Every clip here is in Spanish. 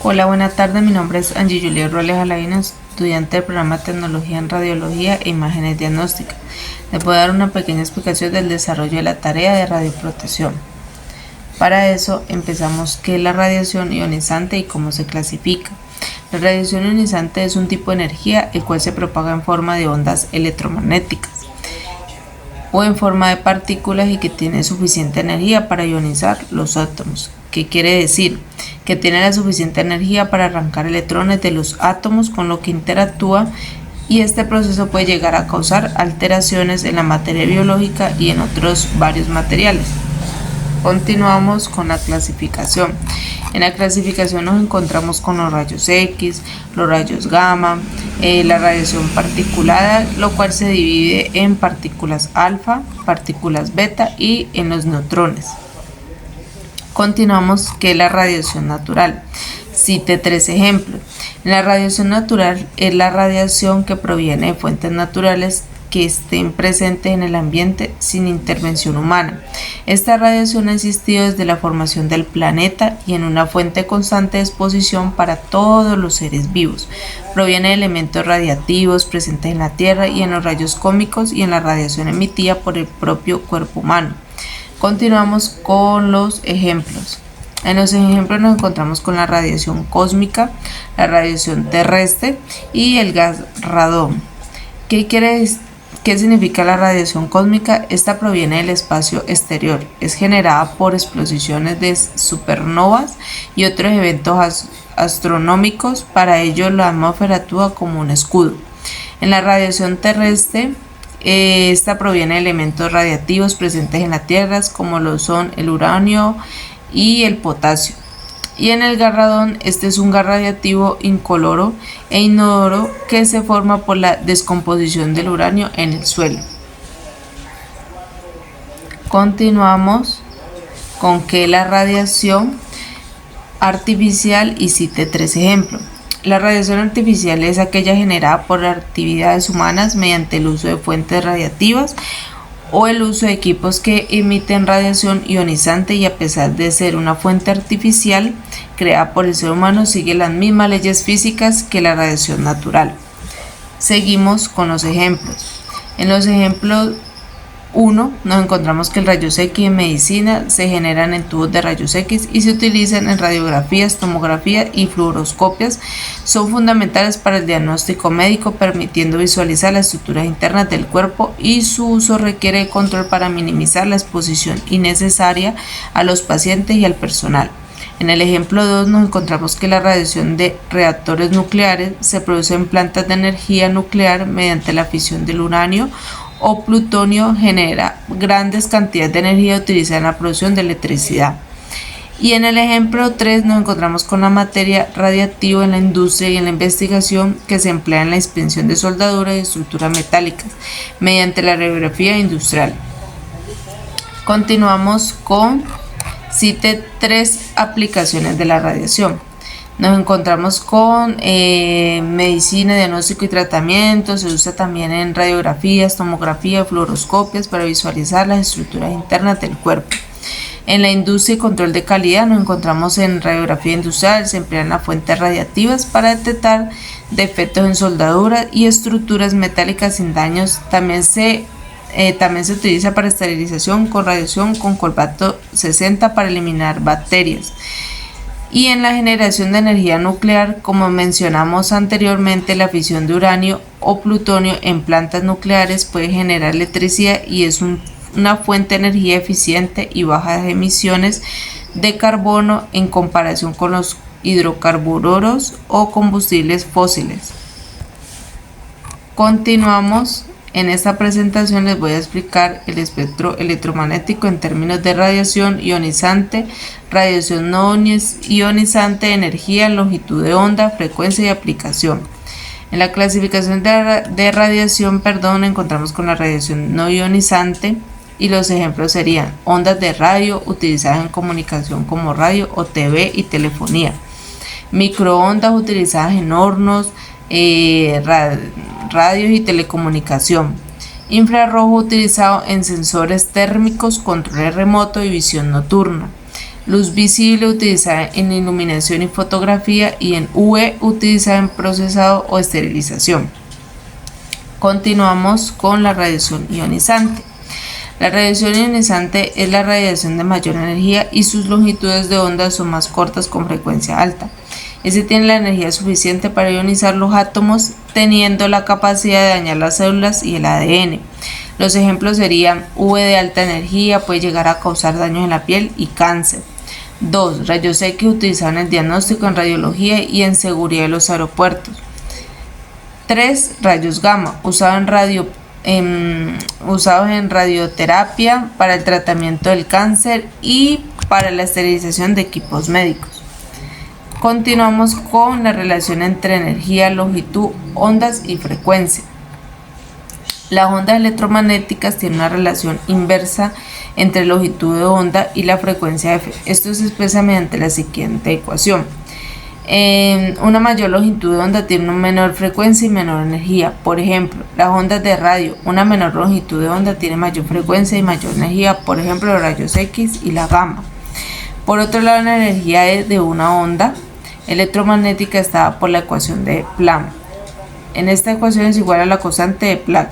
Hola, buenas tardes. Mi nombre es Angie Julia Robles Alavino, estudiante del programa Tecnología en Radiología e Imágenes Diagnósticas. Les voy a dar una pequeña explicación del desarrollo de la tarea de radioprotección. Para eso empezamos qué es la radiación ionizante y cómo se clasifica. La radiación ionizante es un tipo de energía el cual se propaga en forma de ondas electromagnéticas o en forma de partículas y que tiene suficiente energía para ionizar los átomos. ¿Qué quiere decir? Que tiene la suficiente energía para arrancar electrones de los átomos con lo que interactúa, y este proceso puede llegar a causar alteraciones en la materia biológica y en otros varios materiales. Continuamos con la clasificación. En la clasificación nos encontramos con los rayos X, los rayos gamma, la radiación particulada, lo cual se divide en partículas alfa, partículas beta y en los neutrones. Continuamos que es la radiación natural. Cite 3 ejemplos. La radiación natural es la radiación que proviene de fuentes naturales que estén presentes en el ambiente sin intervención humana. Esta radiación ha existido desde la formación del planeta y en una fuente constante de exposición para todos los seres vivos. Proviene de elementos radiactivos presentes en la Tierra y en los rayos cósmicos y en la radiación emitida por el propio cuerpo humano. Continuamos con los ejemplos. En los ejemplos nos encontramos con la radiación cósmica, la radiación terrestre y el gas radón. ¿Qué significa la radiación cósmica? Esta proviene del espacio exterior. Es generada por explosiones de supernovas y otros eventos astronómicos. Para ello, la atmósfera actúa como un escudo. En la radiación terrestre, esta proviene de elementos radiactivos presentes en la Tierra, como lo son el uranio y el potasio. Y en el gas radón, este es un gas radiactivo incoloro e inodoro que se forma por la descomposición del uranio en el suelo. Continuamos con que la radiación artificial, y cite 3 ejemplos. La radiación artificial es aquella generada por actividades humanas mediante el uso de fuentes radiactivas o el uso de equipos que emiten radiación ionizante, y a pesar de ser una fuente artificial creada por el ser humano, sigue las mismas leyes físicas que la radiación natural. Seguimos con los ejemplos. En los ejemplos 1 nos encontramos que el rayos X en medicina se generan en tubos de rayos X y se utilizan en radiografías, tomografía y fluoroscopias. Son fundamentales para el diagnóstico médico, permitiendo visualizar las estructuras internas del cuerpo, y su uso requiere de control para minimizar la exposición innecesaria a los pacientes y al personal. En el ejemplo 2 nos encontramos que la radiación de reactores nucleares se produce en plantas de energía nuclear mediante la fisión del uranio o plutonio, genera grandes cantidades de energía utilizada en la producción de electricidad. Y en el ejemplo 3 nos encontramos con la materia radiactiva en la industria y en la investigación, que se emplea en la inspección de soldadura y estructuras metálicas mediante la radiografía industrial. Continuamos con cite 3 aplicaciones de la radiación. Nos encontramos con medicina, diagnóstico y tratamiento. Se usa también en radiografías, tomografía, fluoroscopias para visualizar las estructuras internas del cuerpo. En la industria y control de calidad nos encontramos en radiografía industrial. Se emplean las fuentes radiactivas para detectar defectos en soldaduras y estructuras metálicas sin daños. También se utiliza para esterilización con radiación con cobalto 60 para eliminar bacterias. Y en la generación de energía nuclear, como mencionamos anteriormente, la fisión de uranio o plutonio en plantas nucleares puede generar electricidad y es una fuente de energía eficiente y bajas emisiones de carbono en comparación con los hidrocarburos o combustibles fósiles. Continuamos. En esta presentación les voy a explicar el espectro electromagnético en términos de radiación ionizante, radiación no ionizante, energía, longitud de onda, frecuencia y aplicación. En la clasificación de radiación, encontramos con la radiación no ionizante, y los ejemplos serían ondas de radio utilizadas en comunicación como radio o TV y telefonía, microondas utilizadas en hornos, radios y telecomunicación, infrarrojo utilizado en sensores térmicos, control remoto y visión nocturna, luz visible utilizada en iluminación y fotografía, y en UV utilizada en procesado o esterilización. Continuamos con la radiación ionizante. La radiación ionizante es la radiación de mayor energía y sus longitudes de onda son más cortas con frecuencia alta. Este tiene la energía suficiente para ionizar los átomos, teniendo la capacidad de dañar las células y el ADN. Los ejemplos serían UV de alta energía, puede llegar a causar daños en la piel y cáncer. 2. Rayos X utilizados en el diagnóstico, en radiología y en seguridad de los aeropuertos. 3. Rayos gamma, usados en radioterapia, para el tratamiento del cáncer y para la esterilización de equipos médicos. Continuamos con la relación entre energía, longitud, ondas y frecuencia. Las ondas electromagnéticas tienen una relación inversa entre longitud de onda y la frecuencia F. Esto se expresa mediante la siguiente ecuación. Una mayor longitud de onda tiene una menor frecuencia y menor energía. Por ejemplo, las ondas de radio, una menor longitud de onda tiene mayor frecuencia y mayor energía. Por ejemplo, los rayos X y la gamma. Por otro lado, la energía de una onda electromagnética está dada por la ecuación de Planck. En esta ecuación es igual a la constante de Planck.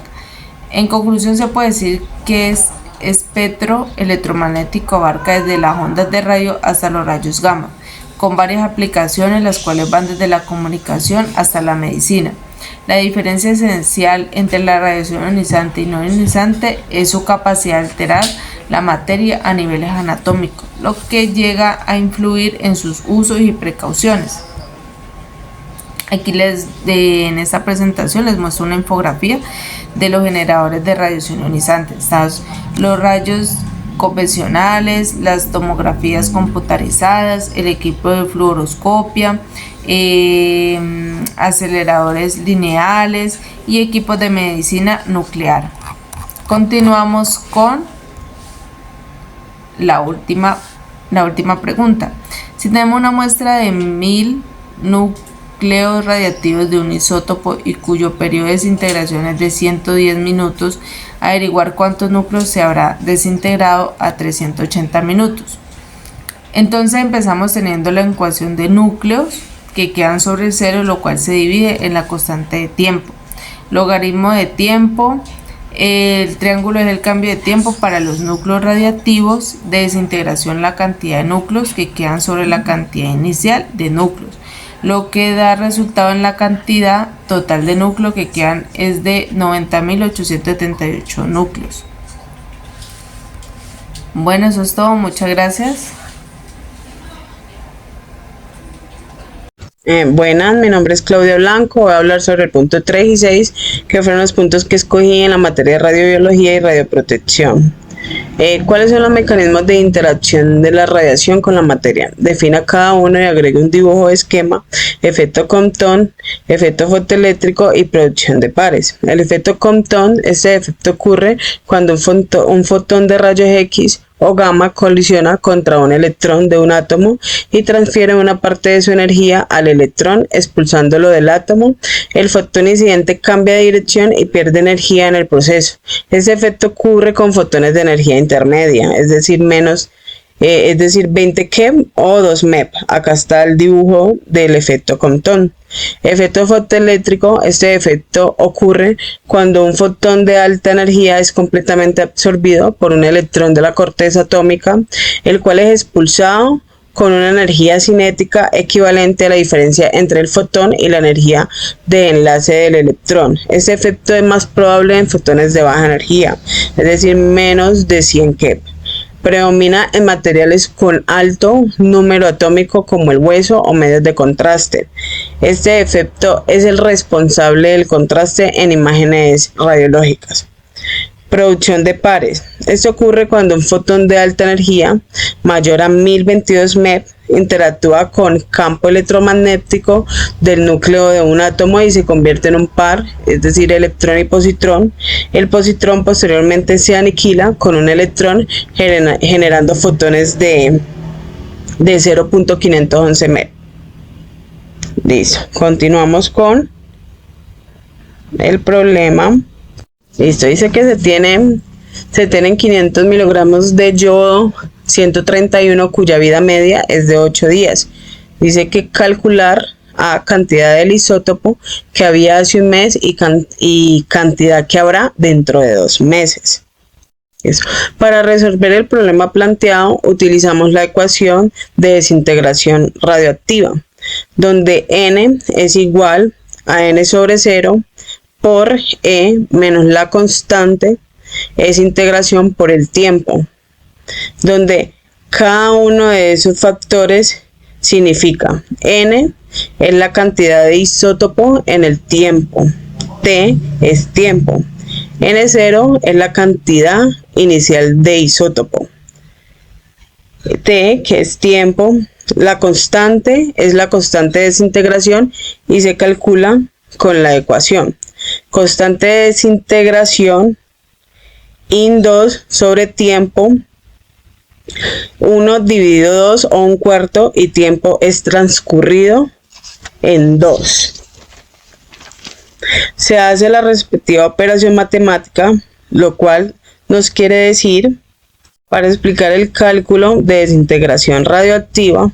En conclusión, se puede decir que el espectro electromagnético abarca desde las ondas de radio hasta los rayos gamma, con varias aplicaciones, las cuales van desde la comunicación hasta la medicina. La diferencia esencial entre la radiación ionizante y no ionizante es su capacidad de alterar la materia a niveles anatómicos, lo que llega a influir en sus usos y precauciones. Aquí en esta presentación les muestro una infografía de los generadores de radiación ionizante. Están los rayos convencionales, las tomografías computarizadas, el equipo de fluoroscopia, aceleradores lineales y equipos de medicina nuclear. Continuamos con la última pregunta. Si tenemos una muestra de 1000 núcleos radiactivos de un isótopo y cuyo periodo de desintegración es de 110 minutos, averiguar cuántos núcleos se habrá desintegrado a 380 minutos. Entonces empezamos teniendo la ecuación de núcleos que quedan sobre el cero, lo cual se divide en la constante de tiempo. Logaritmo de tiempo. El triángulo es el cambio de tiempo para los núcleos radiactivos de desintegración, la cantidad de núcleos que quedan sobre la cantidad inicial de núcleos, lo que da resultado en la cantidad total de núcleos que quedan es de 90.878 núcleos. Bueno, eso es todo, muchas gracias. Buenas, mi nombre es Claudia Blanco, voy a hablar sobre el punto 3 y 6, que fueron los puntos que escogí en la materia de radiobiología y radioprotección. ¿Cuáles son los mecanismos de interacción de la radiación con la materia? Defina cada uno y agregue un dibujo de esquema: efecto Compton, efecto fotoeléctrico y producción de pares. El efecto Compton, este efecto ocurre cuando un fotón de rayos X o gamma colisiona contra un electrón de un átomo y transfiere una parte de su energía al electrón, expulsándolo del átomo. El fotón incidente cambia de dirección y pierde energía en el proceso. Este efecto ocurre con fotones de energía intermedia, es decir, 20 keV o 2 MeV. Acá está el dibujo del efecto Compton. Efecto fotoeléctrico. Este efecto ocurre cuando un fotón de alta energía es completamente absorbido por un electrón de la corteza atómica, el cual es expulsado con una energía cinética equivalente a la diferencia entre el fotón y la energía de enlace del electrón. Este efecto es más probable en fotones de baja energía, es decir, menos de 100 keV. Predomina en materiales con alto número atómico como el hueso o medios de contraste. Este efecto es el responsable del contraste en imágenes radiológicas. Producción de pares. Esto ocurre cuando un fotón de alta energía, mayor a 1022 MeV, interactúa con campo electromagnético del núcleo de un átomo y se convierte en un par, es decir, electrón y positrón. El positrón posteriormente se aniquila con un electrón, generando fotones de 0.511 MeV. Listo, continuamos con el problema. Listo, dice que se tienen 500 miligramos de yodo 131, cuya vida media es de 8 días. Dice que calcular a cantidad del isótopo que había hace un mes y cantidad que habrá dentro de 2 meses. Eso. Para resolver el problema planteado, utilizamos la ecuación de desintegración radioactiva, donde n es igual a n sobre 0 por E menos la constante es integración por el tiempo, donde cada uno de esos factores significa n es la cantidad de isótopo en el tiempo, t es tiempo, n0 es la cantidad inicial de isótopo, t que es tiempo, la constante es la constante de desintegración y se calcula con la ecuación. Constante de desintegración in2 sobre tiempo 1 dividido 2 o 1/4 y tiempo es transcurrido en 2. Se hace la respectiva operación matemática, lo cual nos quiere decir, para explicar el cálculo de desintegración radioactiva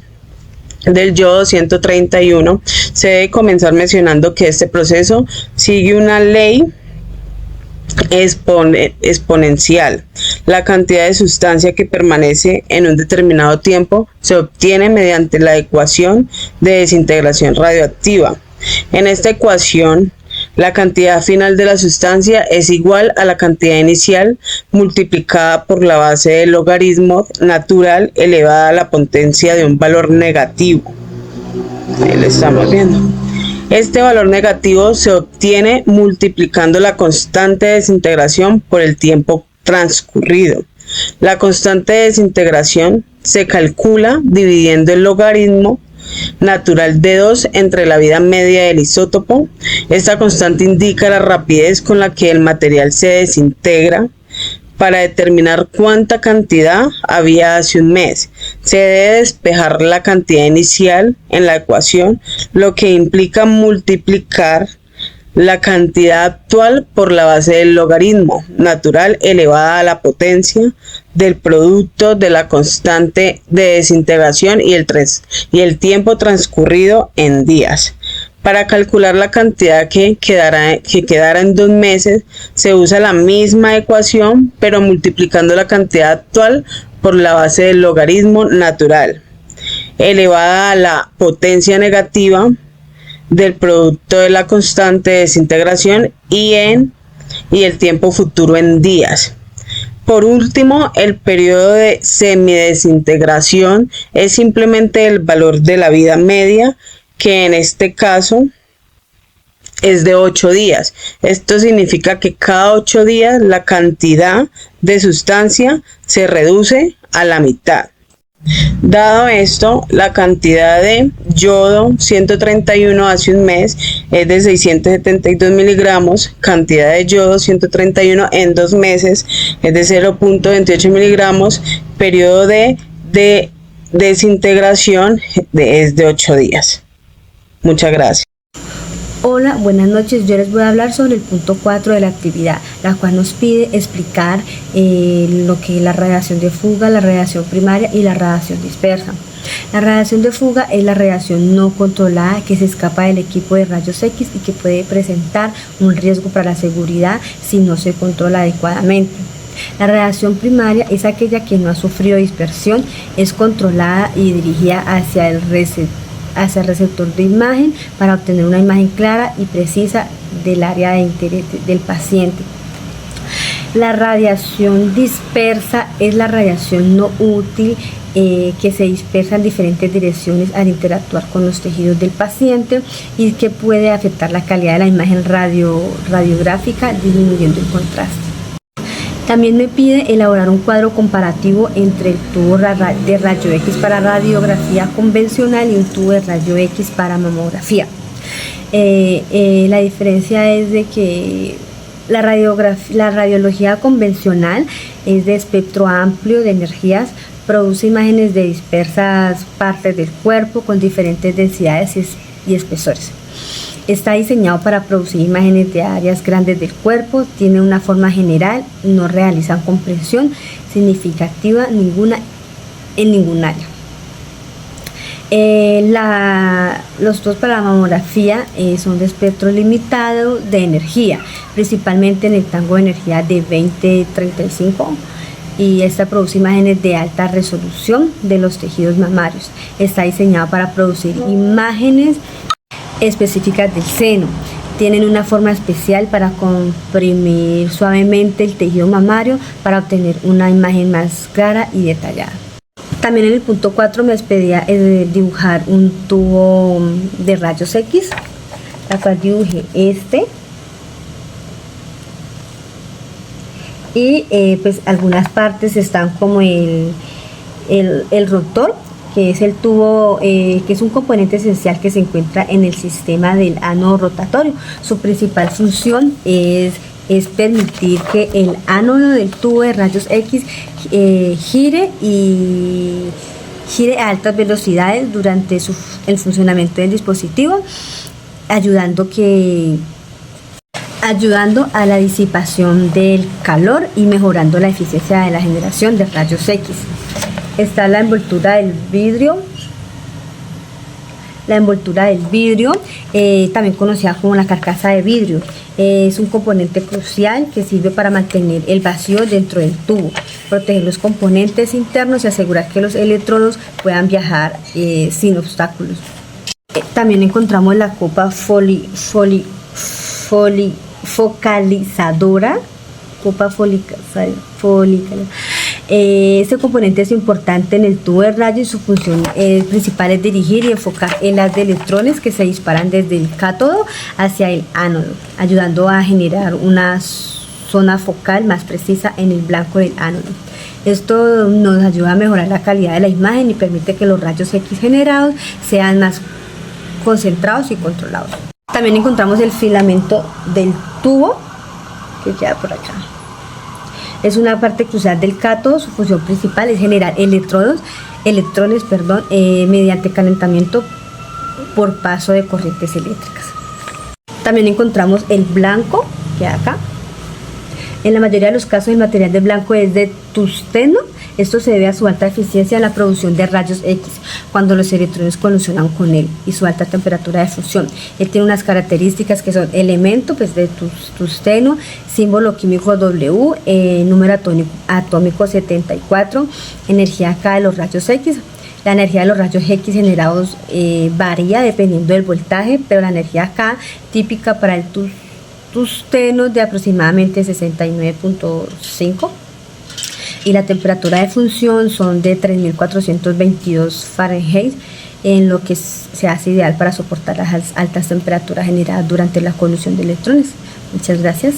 del yodo 131, se debe comenzar mencionando que este proceso sigue una ley exponencial. La cantidad de sustancia que permanece en un determinado tiempo se obtiene mediante la ecuación de desintegración radioactiva. En esta ecuación, la cantidad final de la sustancia es igual a la cantidad inicial multiplicada por la base del logaritmo natural elevada a la potencia de un valor negativo. Ahí lo estamos viendo. Este valor negativo se obtiene multiplicando la constante de desintegración por el tiempo transcurrido. La constante de desintegración se calcula dividiendo el logaritmo natural de 2 entre la vida media del isótopo. Esta constante indica la rapidez con la que el material se desintegra. Para determinar cuánta cantidad había hace un mes, se debe despejar la cantidad inicial en la ecuación, lo que implica multiplicar la cantidad actual por la base del logaritmo natural elevada a la potencia del producto de la constante de desintegración y el tiempo transcurrido en días. Para calcular la cantidad que quedará en 2 meses, se usa la misma ecuación, pero multiplicando la cantidad actual por la base del logaritmo natural, elevada a la potencia negativa del producto de la constante de desintegración y el tiempo futuro en días. Por último, el periodo de semidesintegración es simplemente el valor de la vida media, que en este caso es de 8 días. Esto significa que cada 8 días la cantidad de sustancia se reduce a la mitad. Dado esto, la cantidad de yodo 131 hace un mes es de 672 miligramos, cantidad de yodo 131 en 2 meses es de 0.28 miligramos, periodo de desintegración es de 8 días. Muchas gracias. Hola, buenas noches. Yo les voy a hablar sobre el punto 4 de la actividad, la cual nos pide explicar lo que es la radiación de fuga, la radiación primaria y la radiación dispersa. La radiación de fuga es la radiación no controlada que se escapa del equipo de rayos X y que puede presentar un riesgo para la seguridad si no se controla adecuadamente. La radiación primaria es aquella que no ha sufrido dispersión, es controlada y dirigida hacia el receptor de imagen para obtener una imagen clara y precisa del área de interés del paciente. La radiación dispersa es la radiación no útil que se dispersa en diferentes direcciones al interactuar con los tejidos del paciente y que puede afectar la calidad de la imagen radiográfica, disminuyendo el contraste. También me pide elaborar un cuadro comparativo entre el tubo de rayo X para radiografía convencional y un tubo de rayo X para mamografía. La diferencia es de que la radiología convencional es de espectro amplio de energías, produce imágenes de dispersas partes del cuerpo con diferentes densidades y espesores. Está diseñado para producir imágenes de áreas grandes del cuerpo, tiene una forma general, no realizan compresión significativa ninguna en ningún área. Los tubos para la mamografía son de espectro limitado de energía, principalmente en el rango de energía de 20-35, y esta produce imágenes de alta resolución de los tejidos mamarios. Está diseñado para producir imágenes específicas del seno. Tienen una forma especial para comprimir suavemente el tejido mamario para obtener una imagen más clara y detallada. También en el punto 4 me pedía dibujar un tubo de rayos X, la cual dibujé y pues algunas partes están como el rotor, que es el tubo, que es un componente esencial que se encuentra en el sistema del ánodo rotatorio. Su principal función es permitir que el ánodo del tubo de rayos X gire a altas velocidades durante el funcionamiento del dispositivo, ayudando a la disipación del calor y mejorando la eficiencia de la generación de rayos X. Está la envoltura del vidrio. También conocida como la carcasa de vidrio, es un componente crucial que sirve para mantener el vacío dentro del tubo, proteger los componentes internos y asegurar que los electrodos puedan viajar sin obstáculos. También encontramos la copa focalizadora. Este componente es importante en el tubo de rayo y su función principal es dirigir y enfocar el haz de electrones que se disparan desde el cátodo hacia el ánodo, ayudando a generar una zona focal más precisa en el blanco del ánodo. Esto nos ayuda a mejorar la calidad de la imagen y permite que los rayos X generados sean más concentrados y controlados. También encontramos el filamento del tubo, que queda por acá. Es una parte crucial del cátodo. Su función principal es generar electrones mediante calentamiento por paso de corrientes eléctricas. También encontramos el blanco, que acá. En la mayoría de los casos el material de blanco es de tungsteno. Esto se debe a su alta eficiencia en la producción de rayos X cuando los electrones colisionan con él y su alta temperatura de fusión. Él tiene unas características que son elemento de tungsteno, símbolo químico W, número atómico 74, energía K de los rayos X. La energía de los rayos X generados varía dependiendo del voltaje, pero la energía K típica para el tungsteno de aproximadamente 69.5, y la temperatura de fusión son de 3422 Fahrenheit, en lo que se hace ideal para soportar las altas temperaturas generadas durante la colisión de electrones. Muchas gracias.